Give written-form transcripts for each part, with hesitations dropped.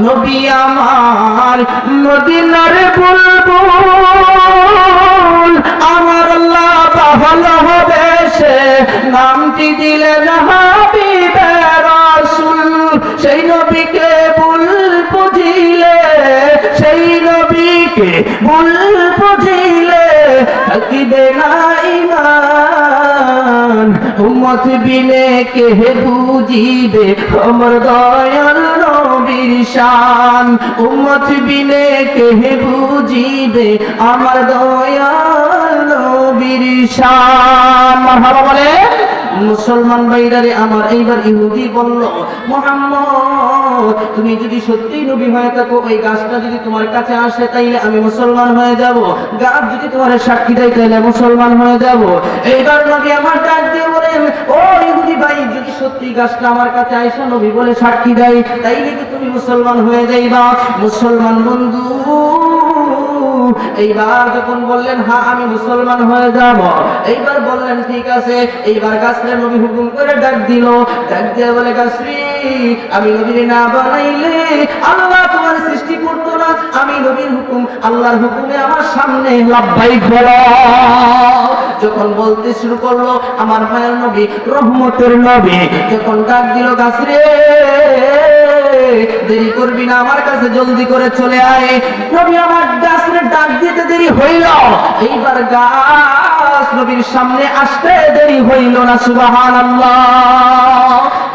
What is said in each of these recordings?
নবী আমার মদিনার বুলবুল আমার আল্লাহ ভালোবেসে নামটি দিলেন হাবিবে রাসূল সেই নবীকে ভুল বুঝিলে সেই নবীকে ভুল বুঝিলে থাকিবে না ঈমান উম্মত বিনে কে বুঝিবে আমার দয়াল নবীর শান উম্মত বিনে কে বুঝিবে আমার দয়াল নবীর শান মারহাবা বলে মুসলমান ভাইরারে আমার। এইবার ইহুদি বলল মুহাম্মদ তুমি যদি সত্যি নবী হয়ে থাকো ওই গাছটা যদি তোমার কাছে আসে তাইলে আমি মুসলমান হয়ে যাব, গাছ যদি তোমার সাক্ষী দেয় তাইলে মুসলমান হয়ে যাব। এইবার নবী আমার ডাক দিয়ে বলেন ও ইহুদি ভাই যদি সত্যি গাছটা আমার কাছে আইসা নবী বলে সাক্ষী দেয় তাইলে কি তুমি মুসলমান হয়ে যাইবা? মুসলমান বন্ধু এইবার যখন বললেন হ্যাঁ আমি মুসলমান হয়ে যাব, এইবার বললেন ঠিক আছে। এইবার গাছরে নবী হুকুম করে ডাক দিল, ডাক দিয়ে বলে গাছরি আমি নবীর না বানাইলে আল্লাহ তোমার সৃষ্টি করতো না, আমি নবীর হুকুম আল্লাহর হুকুমে আমার সামনে লাব্বাইক বলো। যখন বলতে শুরু করলো আমার মায়ের নবী রহমতের নবী যখন ডাক দিল গাছরে দেরি করবি না আমার কাছে জলদি করে চলে আয়। নবী আমার গাছরে ডাক দিতে দেরি হইল, এইবার গাছ নবীর সামনে আসতে দেরি হইল না সুবহানাল্লাহ।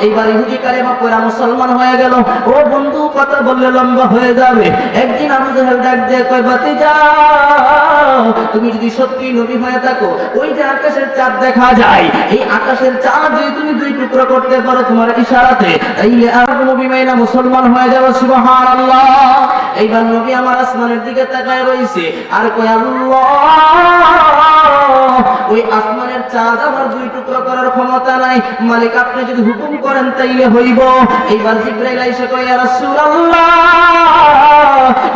এইবার ইহুদি কালেমা পড়া মুসলমান হয়ে গেল। ও বন্ধু কথা বললে লম্বা হয়ে যাবে। একদিন আবু জাহেল ডাক দিয়ে কয় ভাতিজা তুমি যদি সত্যি নবী হয়ে থাকো ওই যে আকাশের চাঁদ দেখা যায় এই আকাশের চাঁদ যদি তুমি দুই টুকরো করতে পারো তোমার ইশারাতে তাইলে আর নবী মাইনা মুসলমান হয়ে যাবে সুবহানাল্লাহ। এইবার নবী আমার আসমানের দিকে তাকায় রইছে আর কয় আল্লাহ ওই আসমানের চাঁদ আমার দুই টুকরো করার ক্ষমতা নাই, মালিক আপনি যদি হুকুম করেন তাইলে হইব। এইবার জিবরাইল আইসা কয় ইয়া রাসূলুল্লাহ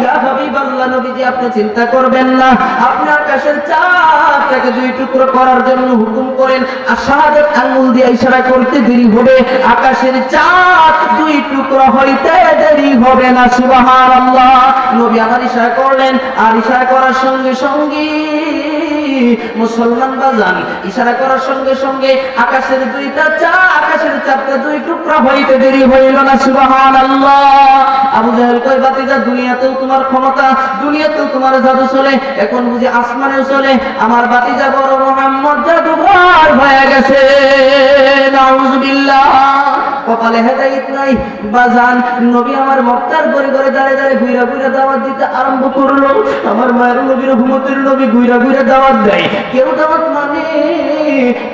ইয়া হাবিবাল্লাহ নবীজি আপনি চিন্তা করবেন না, আপনি আকাশের চাঁদটাকে দুই টুকরো করার জন্য হুকুম করেন আর শাহাদাত আঙ্গুল দিয়ে ইশারা করতে দেরি হবে, আকাশের চাঁদ দুই টুকরো হইতে দেরি হবে না সুবহানাল্লাহ। নবী আমার ইশারা করলেন আর ইশারা করার সঙ্গে সঙ্গে মুসলমান বাজান ইশারা করার সঙ্গে সঙ্গে আকাশের চাঁদটা দুই টুকরা হইতে দেরি হইল না সুবহানাল্লাহ। আবু জাহেল কয় বাতিজা দুনিয়াতেও তোমার ক্ষমতা দুনিয়াতেও তোমার জাদু চলে, এখন বুঝি আসমানেও চলে। আমার বাতিজা বড় মুহাম্মদ জাদুঘর হয়ে গেছে নাউজুবিল্লাহ। কপালে হেদায়েত নাই বাজান। নবী আমার মক্কার ঘরে ঘরে দাঁড়িয়ে দাঁড়িয়ে ঘুরা ঘুরা দাওয়াত দিতে আরম্ভ করলো। আমার মায়ের নবীর রহমতের নবী ঘুরা ঘুরা দাওয়াত দেয়, কেউ দাওয়াত মানে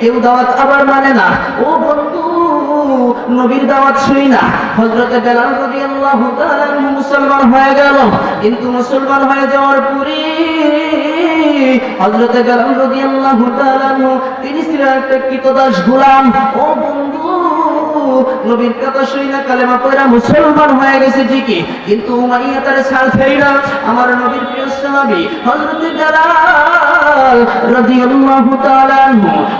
কেউ দাওয়াত আবার মানে না। ও বন্ধু নবীর দাওয়াত শুই না। হযরতে বেলাল রাদিয়াল্লাহু তাআলা মুসলমান হয়ে গেল, কিন্তু মুসলমান হয়ে যাওয়ার পরে হযরতে বেলাল রাদিয়াল্লাহু তাআলা তিনি ছিলেন একটা কৃতদাস গোলাম। ও বন্ধু নবীর কথা শুই না কালেমা পড়া মুসলমান হয়ে গেছে ঠিকই, কিন্তু উমাইয়া তার ছাল ফেইরা আমার নবীর প্রিয় সাহাবী হযরতে বেলাল রাদিয়াল্লাহু তাআলা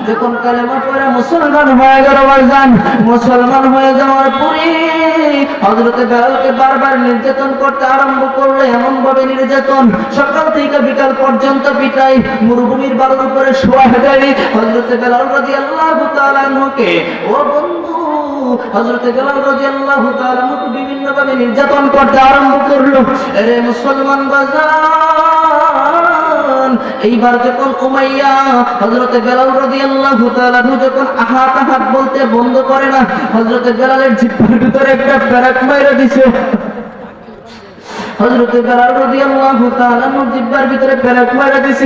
যখন কালেমা পড়া মুসলমান হয়ে গেল বাজান, মুসলমান হয়ে যাওয়ার পরে হযরতে বেলালকে বারবার নির্যাতন করতে আরম্ভ করলো। এমন ভাবে নির্যাতন সকাল থেকে বিকাল পর্যন্ত পিটাই, মরুভূমির বালুর উপরে শোয়া দেয় হযরতে বেলাল রাদিয়াল্লাহু তাআলা কে। ও বন্ধু হযরতে বেলাল রাদিয়াল্লাহু তাআলা বিভিন্ন ভাবে নির্যাতন করতে আরম্ভ করলো। আরে মুসলমান বাজান এইবার যখন উমাইয়া হযরতে বেলাল রাদিয়াল্লাহু তাআলা যখন আহাত আহাত বলতে বন্ধ করে না, হযরতে বেলালের জিহ্বার ভিতরে একটা পেরেক মাইরা দিছে। হযরতে বেলাল রাদিয়াল্লাহু তাআলা জিহ্বার ভিতরে পেরেক মাইরা দিছে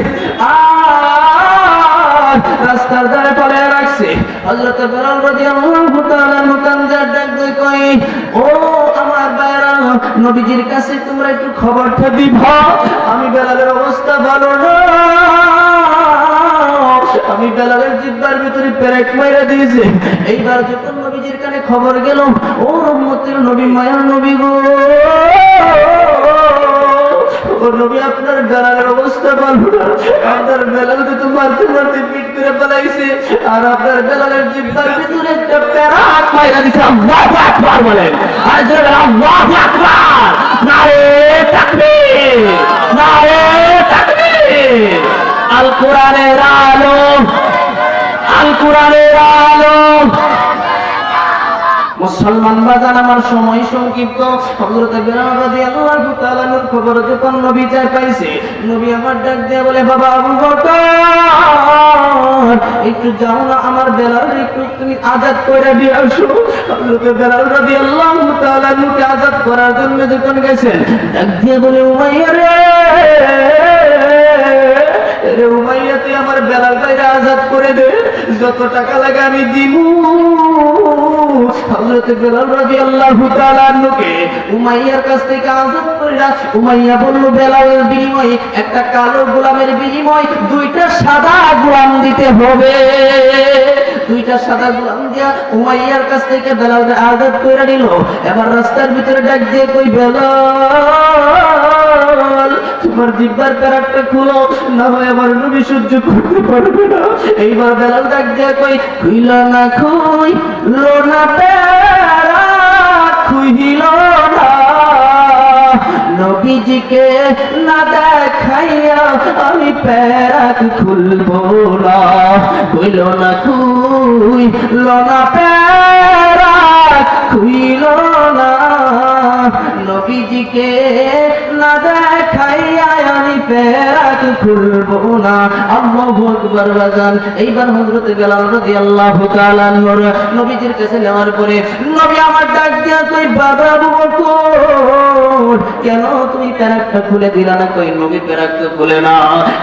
আর রাস্তার ধারে ফেলে রাখছে। হযরতে বেলাল রাদিয়াল্লাহু তাআলা কান্দার ডাক দিয়ে কয় ও আমার ভাইরা নবীজির কাছে তোমরা একটু খবরটা দিবা, আমি বেলালের অবস্থা ভালো না, আমি বেলালের জিহ্বার ভিতরে পেরেক মাইরা দিয়েছে। এইবার যখন নবীজির কানে খবর গেল ও রহমতের নবী মায়ার নবী গো ও নবী আপনার বেলালের অবস্থা ভালো না, আপনার বেলালকে তো মারতে মারতে পিট করে পালাইছে আর আপনার বেলালের জিহ্বার ভিতরে একটা পেরেক মাইরা দিয়েছে। আল্লাহু আকবার বলেন, আর জোরে আল্লাহু আকবার। কোরআনের আলো। মুসলমান বাজান, আমার সময় সংক্ষিপ্ত। হযরত বেলাল রাদিয়াল্লাহু তাআলা নূর খবর যখন নবী চাই পাইছে, নবী আমার ডাক দিয়ে বলে, বাবা আবু বকর, একটু যাও না, আমার বেলাল একটু তুমি আজাদ করে দিয়ে আসো। হযরত বেলাল রাদিয়াল্লাহু তাআলা নূরকে আজাদ করার জন্য যখন গেছেন, ডাক দিয়ে বলে, উমাইয়া রে, রে উমাইয়া, তুই আমার বেলাল ভাইরা আজাদ করে দে, যত টাকা লাগে আমি দিব। হযরত বেলাল রাদিয়াল্লাহু তাআলা আনহুকে উমাইয়ার কাছ থেকে আজাদ কইরা উমাইয়া বলল, বেলালের বিনিময়ে একটা কালো গোলামের বিনিময়ে দুইটা সাদা গোলাম দিতে হবে। দুইটা সাদা গোলাম দিয়া উমাইয়ার কাছ থেকে বেলালকে আজাদ কইরা নিল। এবার রাস্তার ভিতরে ডাক দিয়ে কই, বেলাল, তোমার জিহ্বার প্যারাকটা খুলো, না হয় আমার নবী সহ্য করতে পারবে না। এইবার বেলাল ডাক দিয়ে কই, খুইল না, খুইল না প্যারাক, খুইল না, নবীজিকে না দেখাইয়া আমি প্যারাক খুলবো না। খুইল না, খুইল না প্যারাক, খুইল না, নবীজিকে না দেখাইয়া আমি প্যারাক খুলবো না। আল্লাহু আকবার বাজান। এইবার হযরত বেলাল রাদিয়াল্লাহু তাআলা নূর নবীজির কাছে নেওয়ার পরে নবী আমার ডাক দিয়া কই, বাবা আবু বকর, কেন তুমি প্যারাকটা খুলে দিলা না? কই, নবী প্যারাকটা খুলে না।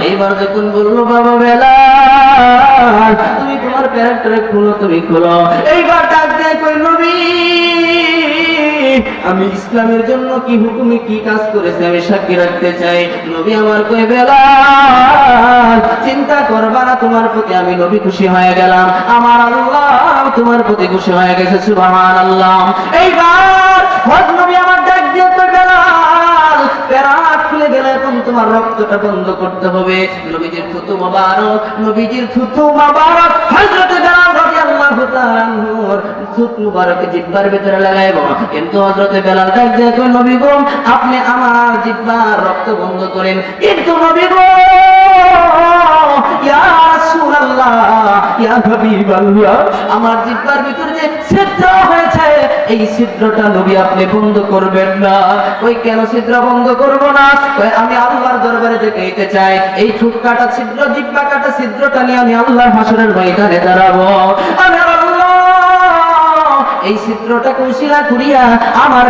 এইবার যখন বললো, বাবা বেলাল, তুমি তোমার প্যারাকটা খুলো, তুমি খুলো। এইবার ডাক দিয়া কই, নবী, আমি ইসলামের জন্য কি হুকুমে কি কাজ করেছে আমি সাক্ষী রাখতে চাই। নবী আমার কই, বেলাল, চিন্তা করবা না, তোমার প্রতি আমি নবী খুশি হয়ে গেলাম, আমার আল্লাহ তোমার প্রতি খুশি হয়ে গেছে, সুবহানাল্লাহ। এইবার হযরত নবী আমার ডাক দিয়ে কই, বেলাল, প্যারাক খুলে গেলে এখন তোমার রক্তটা বন্ধ করতে হবে। নবীজির থুতু মোবারক, নবীজির থুতু মোবারক হযরত বেলাল রাদিয়াল্লাহু তাআলা আনহুর থুতু মোবারক জিহ্বার ভিতরে লাগাইবো, কিন্তু হযরত বেলাল ডাক দিয়ে কই, নবী গো, আপনি আমার জিহ্বার রক্ত বন্ধ করেন, কিন্তু নবী গো, ইয়া রাসূলুল্লাহ, ইয়া হাবিবাল্লাহ, আমার জিহ্বার ভিতরে যে ছিদ্র হয়েছে, এই ছিদ্রটা নবী আপনি বন্ধ করবেন না। ওই কেন ছিদ্র বন্ধ করব না? আমি আল্লাহর দরবারে দেখাইতে চাই, এই ঠোঁট কাটা ছিদ্র, জিহ্বা কাটা ছিদ্রটা নিয়ে আমি আল্লাহর হাসরের ময়দানে দাঁড়াবো। আমি এই ছিদ্রটা কুশিলা করিয়া আমার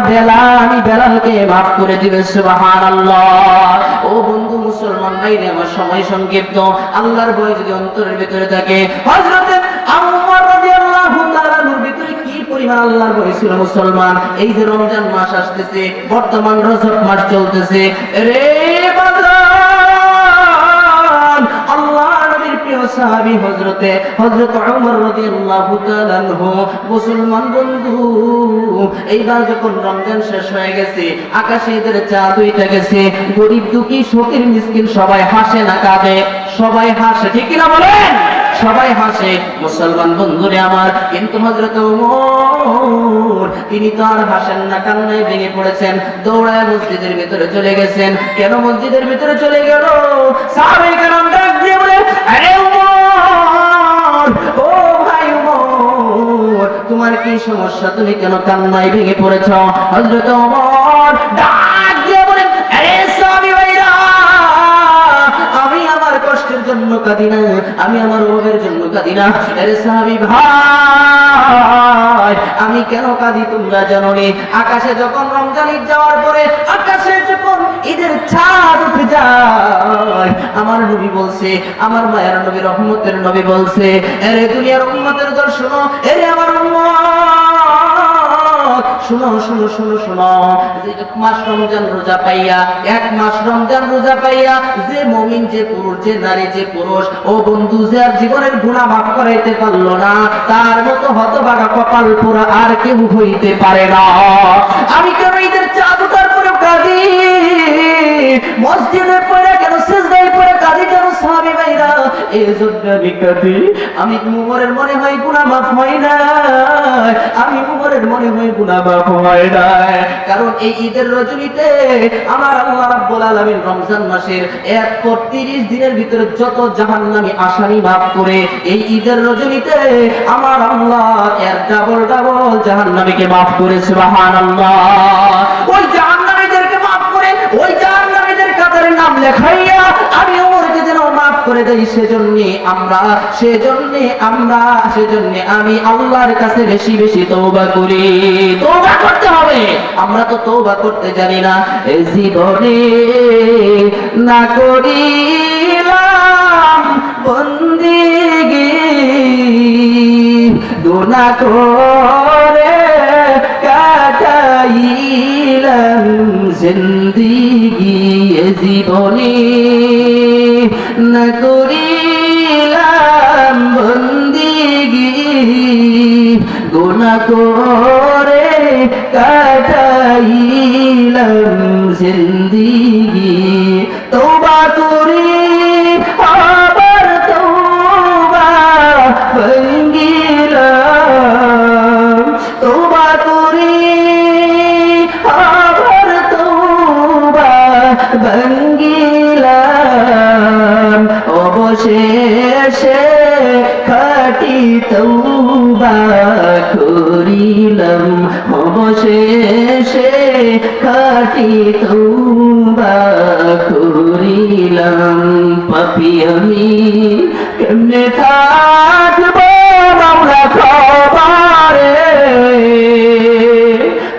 আমি বেলালকে মাফ করে দিবে, সুবহানাল্লাহ। ও বন্ধু মুসলমান ভাইরে, আমার সময় সংক্ষিপ্ত, আল্লাহর ভয় যদি অন্তরের ভিতরে থাকে, হযরত ওমর রাদিয়াল্লাহু তাআলা নূর ভিতরে কি পরিমাণ আল্লাহর ভয় ছিল মুসলমান। এই যে রমজান মাস আসতেছে, বর্তমান রজব মাস চলতেছে, রে বাজার, আল্লাহ সাহাবী হযরত ওমর রাদিয়াল্লাহু তাআলা আনহু, মুসলমান বন্ধু, এইবার যখন রমজান শেষ হয়ে গেছে, আকাশে ঈদের চাঁদ উঠে গেছে, গরিব দুঃখী ফকির মিসকিন সবাই হাসে না কাঁদে? সবাই হাসে, ঠিক কি না বলেন? সবাই হাসে মুসলমান বন্ধুরে আমার, কিন্তু হযরত ওমর তিনি তো আর হাসেন না, কান্নায় ভেঙে পড়েছেন, দৌড়ায় মসজিদের ভিতরে চলে গেছেন। কেন মসজিদের ভিতরে চলে গেল? সাহাবায়ে কেরাম ডাক দিয়ে বলে, আরে ওমর, ও ভাই ওমর, তোমার কি সমস্যা? তুমি কেন কান্নায় ভেঙে পড়েছ? হযরত ওমর ডাক দিয়ে বলেন, আরে সাহাবী ভাইরা, আমি আমার কষ্টের জন্য কাঁদি না, আমি আমার অভাবের জন্য কাঁদি না। আরে সাহাবী ভাই, আমি কেন কাঁদি তোমরা জানো নি? আকাশে যখন রমজান ঈদ যাওয়ার পরে আকাশে যখন ঈদের চাঁদ উঠে যায়, আমার নবী বলছে, আমার মায়ের নবী, রহমতের নবী বলছে, আরে দুনিয়ার উম্মতের দল শোনো, আরে আমার উম্মত শুনো শুনো শুনো শুনো, এক মাস রমজান রোজা পাইয়া, এক মাস রমজান রোজা পাইয়া যে মুমিন, যে পুরুষ, যে নারী, যে পুরুষ, ও বন্ধু, যে আর জীবনের গুনাহ মাফ করাইতে পারলো না, তার মতো হতভাগা কপাল পোড়া আর কেউ হইতে পারে না। আমি কেন ঈদের চাঁদ ওঠার পরে কাঁদি? মসজিদের পরে কেন, সিজদায় পরে কাঁদি কেন? সাহাবী ভাইরা, এই জন্য আমি কাঁদি। আমি উমরের মনে হয় গুনাহ মাফ হয় না, আমি উমরের মনে হয় গুনাহ মাফ হয় না। কারণ এই ঈদের রজনীতে আমার আল্লাহ রাব্বুল আলামিন রমজান মাসের 31 দিনের ভিতরে যত জাহান্নামী আসামি মাফ করে, এই ঈদের রজনীতে আমার আল্লাহ এর ডাবল ডাবল জাহান্নামীকে মাফ করে। সুবহানাল্লাহ। ওই জাহান্নামীদেরকে মাফ করে, ওই জাহান্নামীদের কাতারে নাম লেখাইয়া আমি ওমরকে যেন মাফ করে দেই, সেজন্য আমি আল্লাহর কাছে বেশি বেশি তওবা করি। তওবা করতে হবে, আমরা তো তওবা করতে জানি না। এই জীবনে না করিলাম বন্দেগী, গুনাহ করে কাটাইলাম জিন্দেগি। এ জীবনে না করিলাম বন্দেগী, গুনাহ করে কাটাইলাম জিন্দেগি। তওবা করি আবার তওবা ভাঙ্গিলাম, তওবা করি আবার তওবা ভাঙ্গিলাম। অবশেষে খাঁটি তওবা করিলাম, অবশেষে খাঁটি তওবা করিলাম। পাপী আমি কেমনে থাকবো মাওলা খবরে,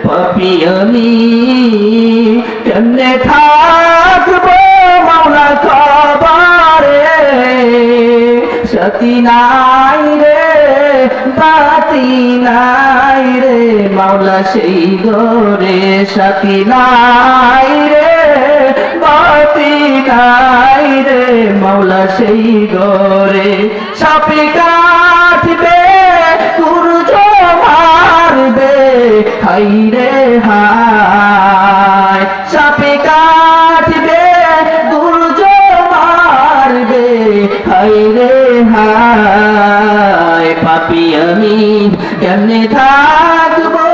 পাপী আমি কেমনে থাকবো মাওলা খবরে। সাথী নাই রে বাতি নাই রে মাওলা সেই ঘরে, সাথী নাই রে বাতি নাই রে মাওলা সেই ঘরে। সাপে কাটবে সূর্য মারবে হাই রে হায়, সাপে কাটবে সূর্য মারবে হাই রে হায়। পাপী আমি কেমনে থাকবো